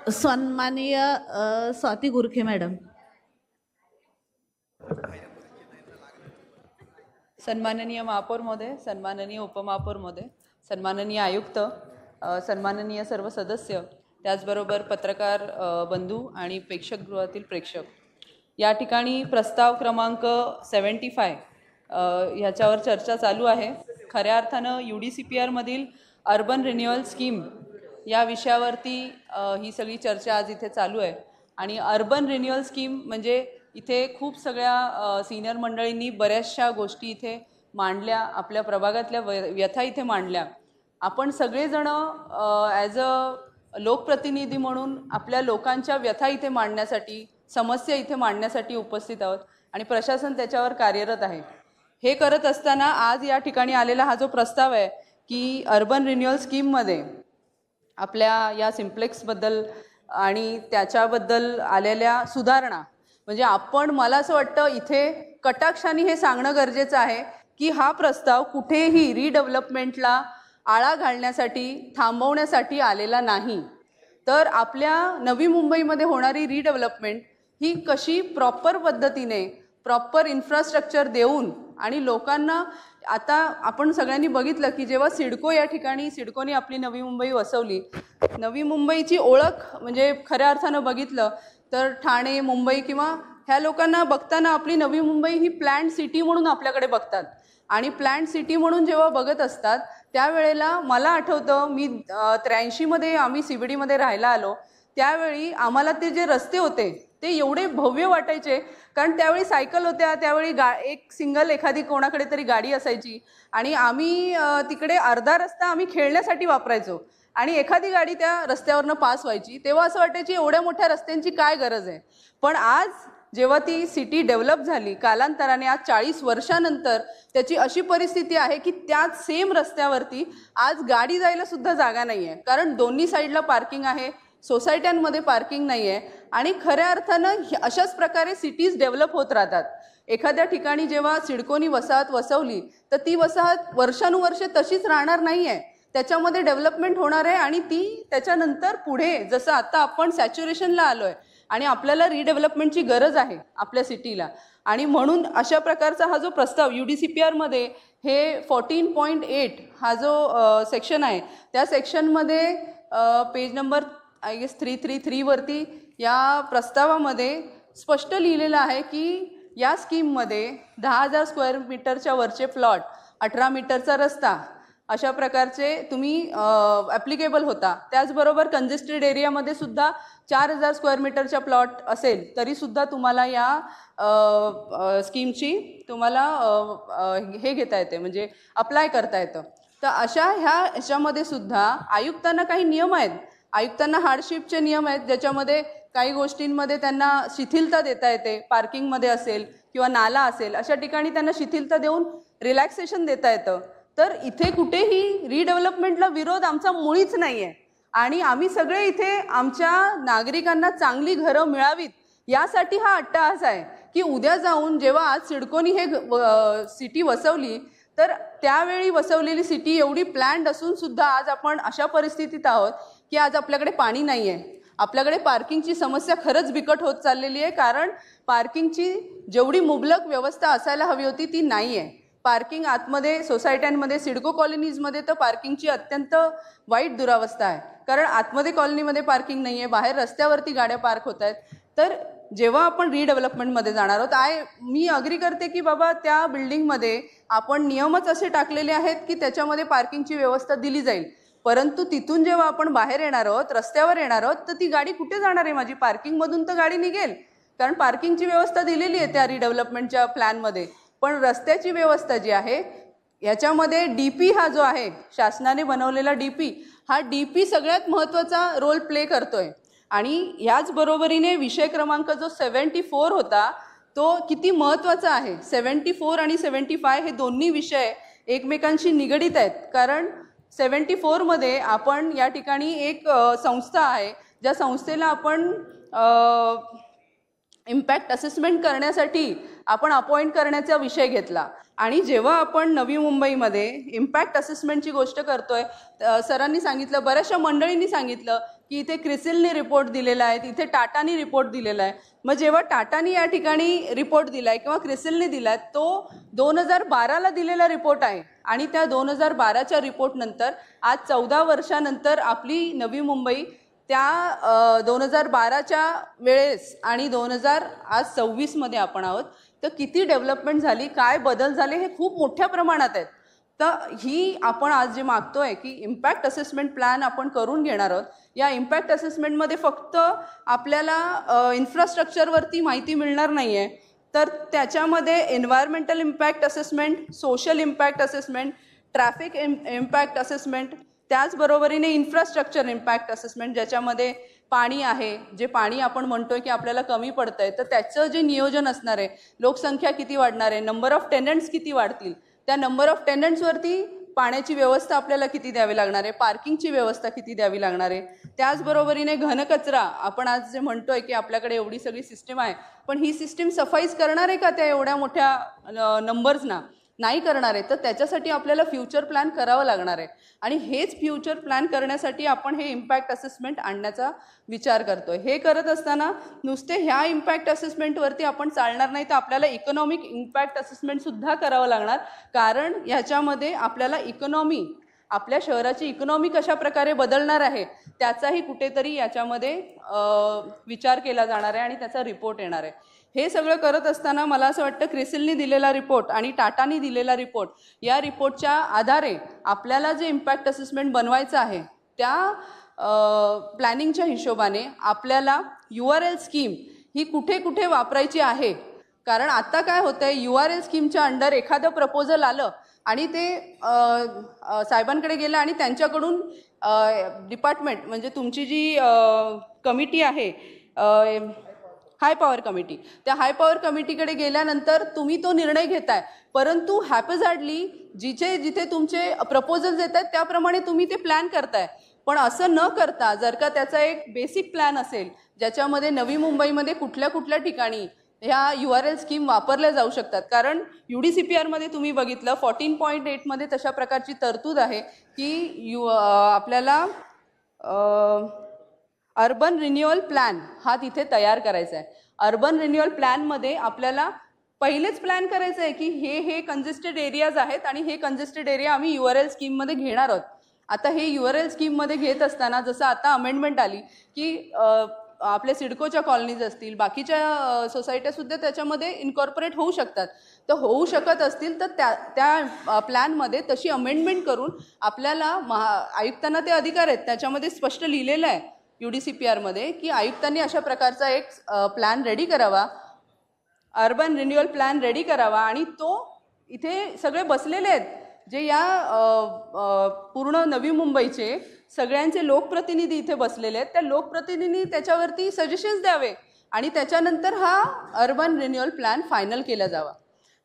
सन्माननीय स्वाती गुरखे मॅडम. सन्माननीय महापौर महोदय, सन्माननीय उपमहापौर महोदय, सन्माननीय आयुक्त, सन्माननीय सर्व सदस्य, त्याचबरोबर पत्रकार बंधू आणि प्रेक्षकगृहातील प्रेक्षक, या ठिकाणी प्रस्ताव क्रमांक 75 ह्याच्यावर चर्चा चालू आहे. खऱ्या अर्थानं UDCPR मधील अर्बन रिन्युअल स्कीम या विषयावरती ही सगळी चर्चा आज इथे चालू आहे. आणि अर्बन रिन्युअल स्कीम म्हणजे इथे खूप सगळ्या सिनियर मंडळींनी बऱ्याचशा गोष्टी इथे मांडल्या, आपल्या प्रभागातल्या व्यथा इथे मांडल्या. आपण सगळेजण ॲज अ लोकप्रतिनिधी म्हणून आपल्या लोकांच्या व्यथा इथे मांडण्यासाठी, समस्या इथे मांडण्यासाठी उपस्थित आहोत आणि प्रशासन त्याच्यावर कार्यरत आहे. हे करत असताना आज या ठिकाणी आलेला हा जो प्रस्ताव आहे की अर्बन रिन्युअल स्कीममध्ये आपल्या या सिम्प्लेक्सबद्दल आणि त्याच्याबद्दल आलेल्या सुधारणा, म्हणजे आपण, मला असं वाटतं इथे कटाक्षाने हे सांगणं गरजेचं आहे की हा प्रस्ताव कुठेही रिडेव्हलपमेंटला आळा घालण्यासाठी, थांबवण्यासाठी आलेला नाही. तर आपल्या नवी मुंबईमध्ये होणारी रिडेव्हलपमेंट ही कशी प्रॉपर पद्धतीने, प्रॉपर इन्फ्रास्ट्रक्चर देऊन आणि लोकांना, आता आपण सगळ्यांनी बघितलं की जेव्हा सिडको या ठिकाणी, सिडकोने आपली नवी मुंबई वसवली, नवी मुंबईची ओळख म्हणजे खऱ्या अर्थानं बघितलं तर ठाणे, मुंबई किंवा ह्या लोकांना बघताना आपली नवी मुंबई ही प्लॅन्ड सिटी म्हणून आपल्याकडे बघतात. आणि प्लॅन्ड सिटी म्हणून जेव्हा बघत असतात त्यावेळेला मला आठवतं, मी 83 मध्ये आम्ही CBD मध्ये राहायला आलो, त्यावेळी आम्हाला ते जे रस्ते होते ते एवढे भव्य वाटायचे, कारण त्यावेळी सायकल होत्या, त्यावेळी एक सिंगल एखादी कोणाकडे तरी गाडी असायची आणि आम्ही तिकडे अर्धा रस्ता आम्ही खेळण्यासाठी वापरायचो आणि एखादी गाडी त्या रस्त्यावरनं पास व्हायची, तेव्हा असं वाटायची एवढ्या मोठ्या रस्त्यांची काय गरज आहे. पण आज जेव्हा ती सिटी डेव्हलप झाली कालांतराने, आज 40 वर्षानंतर त्याची अशी परिस्थिती आहे की त्याच सेम रस्त्यावरती आज गाडी जायला सुद्धा जागा नाही आहे, कारण दोन्ही साईडला पार्किंग आहे, सोसायट्यांमध्ये पार्किंग नाही आहे. आणि खऱ्या अर्थानं अशाच प्रकारे सिटीज डेव्हलप होत राहतात. एखाद्या ठिकाणी जेव्हा सिडकोनी वसाहत वसवली तर ती वसाहत वर्षानुवर्षे तशीच राहणार नाही आहे, त्याच्यामध्ये डेव्हलपमेंट होणार आहे आणि ती त्याच्यानंतर पुढे, जसं आता आपण सॅच्युरेशनला आलो आहे आणि आपल्याला रिडेव्हलपमेंटची गरज आहे आपल्या सिटीला. आणि म्हणून अशा प्रकारचा हा जो प्रस्ताव UDCPR मध्ये हे 14.8 हा जो सेक्शन आहे, त्या सेक्शनमध्ये पेज नंबर आय गेस 333 वरती या प्रस्तावामध्ये स्पष्ट लिहिलेलं आहे की या स्कीममध्ये 10,000 स्क्वेअर मीटरच्या वरचे प्लॉट, 18 मीटरचा रस्ता, अशा प्रकारचे तुम्ही ॲप्लिकेबल होता. त्याचबरोबर कंजेस्टेड एरियामध्ये सुद्धा 4,000 स्क्वेअर मीटरच्या प्लॉट असेल तरी सुद्धा तुम्हाला या स्कीमची तुम्हाला हे घेता येते, म्हणजे अप्लाय करता येतं. तर अशा ह्याच्यामध्ये सुद्धा आयुक्तांना काही नियम आहेत, आयुक्तांना हार्डशिपचे नियम आहेत, ज्याच्यामध्ये काही गोष्टींमध्ये त्यांना शिथिलता देता येते. पार्किंगमध्ये असेल किंवा नाला असेल अशा ठिकाणी त्यांना शिथिलता देऊन रिलॅक्सेशन देता येतं. तर इथे कुठेही रिडेव्हलपमेंटला विरोध आमचा मुळीच नाही आहे आणि आम्ही सगळे इथे आमच्या नागरिकांना चांगली घरं मिळावीत यासाठी हा अट्टहास आहे की उद्या जाऊन जेव्हा आज सिडकोनी हे सिटी वसवली तर त्यावेळी वसवलेली सिटी एवढी प्लॅन्ड असून सुद्धा आज आपण अशा परिस्थितीत आहोत की आज आपल्याकडे पाणी नाही आहे, आपल्याकडे पार्किंगची समस्या खरंच बिकट होत चाललेली आहे, कारण पार्किंगची जेवढी मुबलक व्यवस्था असायला हवी होती ती नाही आहे. पार्किंग आतमध्ये सोसायट्यांमध्ये, सिडको कॉलनीजमध्ये तर पार्किंगची अत्यंत वाईट दुरावस्था आहे, कारण आतमध्ये कॉलनीमध्ये पार्किंग नाही आहे, बाहेर रस्त्यावरती गाड्या पार्क होत आहेत. तर जेव्हा आपण रिडेव्हलपमेंटमध्ये जाणार आहोत, मी अग्री करते की बाबा त्या बिल्डिंगमध्ये आपण नियमच असे टाकलेले आहेत की त्याच्यामध्ये पार्किंगची व्यवस्था दिली जाईल, परंतु तिथून जेव्हा आपण बाहेर येणार आहोत, रस्त्यावर येणार आहोत, तर ती गाडी कुठे जाणार आहे माझी? पार्किंगमधून तर गाडी निघेल, कारण पार्किंगची व्यवस्था दिलेली आहे त्या रिडेव्हलपमेंटच्या प्लॅनमध्ये. पण रस्त्याची व्यवस्था जी आहे ह्याच्यामध्ये DP हा जो आहे, शासनाने बनवलेला DP, हा DP सगळ्यात महत्त्वाचा रोल प्ले करतोय. आणि ह्याच बरोबरीने विषय क्रमांक जो 74 होता तो किती महत्त्वाचा आहे. 74 आणि 75 हे दोन्ही विषय एकमेकांशी निगडीत आहेत, कारण 74 मध्ये आपण या ठिकाणी एक संस्था आहे, ज्या संस्थेला आपण इम्पॅक्ट असेसमेंट करण्यासाठी आपण अपॉइंट करण्याचा विषय घेतला. आणि जेव्हा आपण नवी मुंबईमध्ये इम्पॅक्ट असेसमेंटची गोष्ट करतोय, सरांनी सांगितलं, बऱ्याचशा मंडळींनी सांगितलं की इथे क्रिसिलनी रिपोर्ट दिलेला आहे, इथे टाटानी रिपोर्ट दिलेला आहे. मग जेव्हा टाटानी या ठिकाणी रिपोर्ट दिलाय किंवा क्रिसिलनी दिलाय तो 2012ला दिलेला रिपोर्ट आहे आणि त्या 2012च्या रिपोर्ट नंतर आज 14 वर्षानंतर आपली नवी मुंबई त्या 2012च्या वेळेस आणि 2026मध्ये आपण आहोत. तर किती डेव्हलपमेंट झाली, काय बदल झाले हे खूप मोठ्या प्रमाणात आहेत. तर ही आपण आज जे मागतोय की इम्पॅक्ट असेसमेंट प्लॅन आपण करून घेणार आहोत. या इम्पॅक्ट असेसमेंटमध्ये फक्त आपल्याला इन्फ्रास्ट्रक्चरवरती माहिती मिळणार नाही आहे, तर त्याच्यामध्ये environmental impact assessment, social impact assessment, traffic impact assessment, त्याचबरोबरीने इन्फ्रास्ट्रक्चर इम्पॅक्ट असेसमेंट ज्याच्यामध्ये पाणी आहे, जे पाणी आपण म्हणतोय की आपल्याला कमी पडतंय तर त्याचं जे नियोजन असणार आहे, लोकसंख्या किती वाढणार आहे, नंबर ऑफ टेनंट्स किती वाढतील, त्या नंबर ऑफ टेनंट्सवरती पाण्याची व्यवस्था आपल्याला किती द्यावी लागणार आहे, पार्किंगची व्यवस्था किती द्यावी लागणार आहे. त्याचबरोबरीने घनकचरा आपण आज जे म्हणतोय की आपल्याकडे एवढी सगळी सिस्टीम आहे, पण ही सिस्टीम सफाईच करणार आहे का त्या एवढ्या मोठ्या नंबर्सना? नाही करणार आहे. तर त्याच्यासाठी आपल्याला फ्युचर प्लॅन करावं लागणार आहे आणि हेच फ्युचर प्लॅन करण्यासाठी आपण हे इम्पॅक्ट असेसमेंट आणण्याचा विचार करतोय. हे करत असताना नुसते ह्या इम्पॅक्ट असेसमेंटवरती आपण चालणार नाही, तर आपल्याला इकॉनॉमिक इम्पॅक्ट असेसमेंटसुद्धा करावं लागणार. कारण ह्याच्यामध्ये आपल्याला इकॉनॉमी, आपल्या शहराची इकॉनॉमी कशा प्रकारे बदलणार आहे त्याचाही कुठेतरी याच्यामध्ये विचार केला जाणार आहे आणि त्याचा रिपोर्ट येणार आहे. हे सगळं करत असताना मला असं वाटतं क्रिसिलनी दिलेला रिपोर्ट आणि टाटानी दिलेला रिपोर्ट, या रिपोर्टच्या आधारे आपल्याला जे इम्पॅक्ट असेसमेंट बनवायचं आहे त्या प्लॅनिंगच्या हिशोबाने आपल्याला URL स्कीम ही कुठे कुठे वापरायची आहे. कारण आता काय होतं आहे, URL स्कीमच्या अंडर एखादं प्रपोजल आलं आणि ते साहेबांकडे गेलं आणि त्यांच्याकडून डिपार्टमेंट म्हणजे तुमची जी कमिटी आहे हाय पॉवर कमिटी, त्या हाय पॉवर कमिटीकडे गेल्यानंतर तुम्ही तो निर्णय घेताय, परंतु हॅपझार्डली जिथे तुमचे प्रपोजल्स येत आहेत त्याप्रमाणे तुम्ही ते प्लॅन करताय. पण असं न करता जर का त्याचा एक बेसिक प्लॅन असेल ज्याच्यामध्ये नवी मुंबईमध्ये कुठल्या कुठल्या ठिकाणी ह्या URL स्कीम वापरल्या जाऊ शकतात. कारण UDCPRमध्ये तुम्ही बघितलं 14.8मध्ये तशा प्रकारची तरतूद आहे की आपल्याला अर्बन रिन्युअल प्लॅन हा तिथे तयार करायचा आहे. अर्बन रिन्युअल प्लॅनमध्ये आपल्याला पहिलेच प्लॅन करायचं आहे की हे कंजेस्टेड एरियाज आहेत आणि हे कंजेस्टेड एरिया आम्ही URL स्कीममध्ये घेणार आहोत. आता हे URL स्कीममध्ये घेत असताना जसं आता अमेंडमेंट आली की आपल्या सिडकोच्या कॉलनीज असतील, बाकीच्या सोसायट्यासुद्धा त्याच्यामध्ये इन्कॉर्पोरेट होऊ शकतात. तर होऊ शकत असतील तर त्या प्लॅनमध्ये तशी अमेंडमेंट करून आपल्याला आयुक्तांना ते अधिकार आहेत. त्याच्यामध्ये स्पष्ट लिहिलेलं आहे UDCPRमध्ये की आयुक्तांनी अशा प्रकारचा एक प्लॅन रेडी करावा, अर्बन रिन्युअल प्लॅन रेडी करावा आणि तो इथे सगळे बसलेले आहेत जे या पूर्ण नवी मुंबईचे सगळ्यांचे लोकप्रतिनिधी इथे बसलेले आहेत. त्या लोकप्रतिनिधी त्याच्यावरती सजेशन्स द्यावे आणि त्याच्यानंतर हा अर्बन रिन्युअल प्लॅन फायनल केला जावा.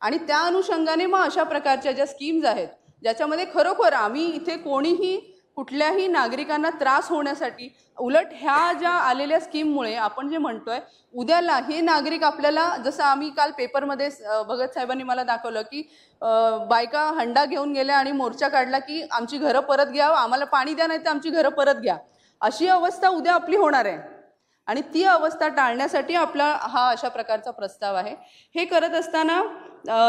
आणि त्या अनुषंगाने मग अशा प्रकारच्या ज्या स्कीम्स आहेत ज्याच्यामध्ये खरोखर आम्ही इथे कोणीही कुठल्याही नागरिकांना त्रास होण्यासाठी, उलट ह्या ज्या आलेल्या स्कीममुळे आपण जे म्हणतोय उद्याला हे नागरिक आपल्याला, जसं आम्ही काल पेपरमध्ये भगत साहेबांनी मला दाखवलं की बायका हंडा घेऊन गेल्या आणि मोर्चा काढला की आमची घरं परत घ्या, आम्हाला पाणी द्या, नाही तर आमची घरं परत घ्या. अशी अवस्था उद्या आपली होणार आहे आणि ती अवस्था टाळण्यासाठी आपला हा अशा प्रकारचा प्रस्ताव आहे. हे करत असताना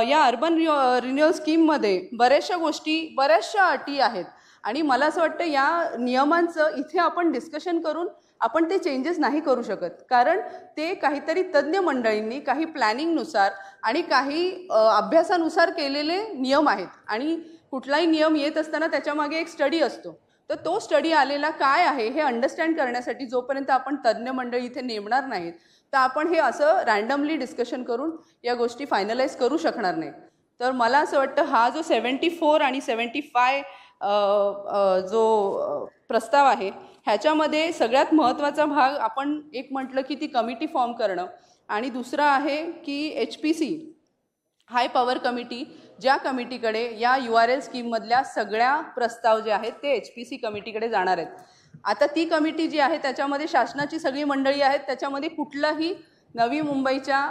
या अर्बन रिन्युअल स्कीममध्ये बऱ्याचशा गोष्टी, बऱ्याचशा अटी आहेत आणि मला असं वाटतं या नियमांचं इथे आपण डिस्कशन करून आपण ते चेंजेस नाही करू शकत. कारण ते काहीतरी तज्ज्ञ मंडळींनी काही प्लॅनिंगनुसार आणि काही अभ्यासानुसार केलेले नियम आहेत आणि कुठलाही नियम येत असताना त्याच्यामागे एक स्टडी असतो. तर तो स्टडी आलेला काय आहे हे अंडरस्टँड करण्यासाठी जोपर्यंत आपण तज्ज्ञ मंडळी इथे नेमणार नाहीत तर आपण हे असं रँडमली डिस्कशन करून या गोष्टी फायनलाइज करू शकणार नाही. तर मला असं वाटतं हा जो 74 आणि 75 जो प्रस्ताव आहे ह्याच्यामध्ये सगळ्यात महत्त्वाचा भाग आपण एक म्हटलं की ती कमिटी फॉर्म करणं आणि दुसरा आहे की HPC हाय पॉवर कमिटी, ज्या कमिटीकडे या URL स्कीममधल्या सगळ्या प्रस्ताव जे आहेत ते HPC कमिटीकडे जाणार आहेत. आता ती कमिटी जी आहे त्याच्यामध्ये शासनाची सगळी मंडळी आहेत, त्याच्यामध्ये कुठलाही नवी मुंबईच्या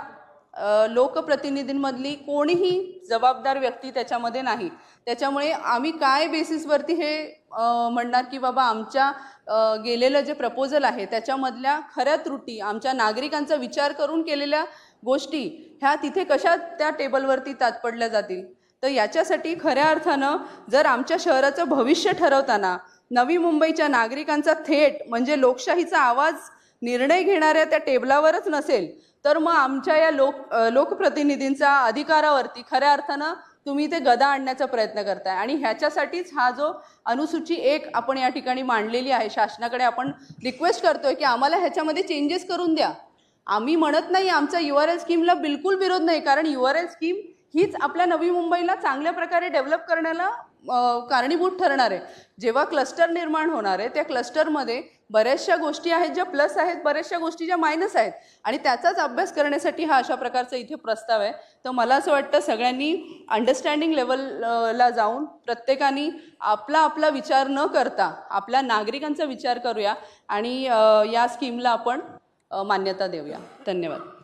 लोकप्रतिनिधींमधली कोणीही जबाबदार व्यक्ती त्याच्यामध्ये नाही. त्याच्यामुळे आम्ही काय बेसिसवरती हे म्हणणार की बाबा आमच्या गेलेलं जे प्रपोजल आहे त्याच्यामधल्या खऱ्या त्रुटी, आमच्या नागरिकांचा विचार करून केलेल्या गोष्टी ह्या तिथे कशा त्या टेबलवरती तात्पडल्या जातील. तर याच्यासाठी खऱ्या अर्थानं जर आमच्या शहराचं भविष्य ठरवताना नवी मुंबईच्या नागरिकांचा थेट म्हणजे लोकशाहीचा आवाज निर्णय घेणाऱ्या त्या टेबलावरच नसेल तर मग आमच्या या लोकप्रतिनिधींचा अधिकारावरती खऱ्या अर्थानं तुम्ही ते गदा आणण्याचा प्रयत्न करताय. आणि ह्याच्यासाठीच हा जो अनुसूची 1 आपण या ठिकाणी मांडलेली आहे, शासनाकडे आपण रिक्वेस्ट करतोय की आम्हाला ह्याच्यामध्ये चेंजेस करून द्या. आम्ही म्हणत नाही आमचा URL स्कीमला बिलकुल विरोध नाही, कारण URL स्कीम हीच आपल्या नवी मुंबईला चांगल्या प्रकारे डेव्हलप करण्याला कारणीभूत ठरणार आहे. जेव्हा क्लस्टर निर्माण होणार आहे त्या क्लस्टरमध्ये बऱ्याचशा गोष्टी आहेत ज्या प्लस आहेत, बऱ्याचशा गोष्टी ज्या मायनस आहेत आणि त्याचाच अभ्यास करण्यासाठी हा अशा प्रकारचा इथे प्रस्ताव आहे. तर मला असं वाटतं सगळ्यांनी अंडरस्टँडिंग लेवलला जाऊन प्रत्येकाने आपला आपला विचार न करता आपल्या नागरिकांचा विचार करूया आणि या स्कीमला आपण मान्यता देऊया. धन्यवाद.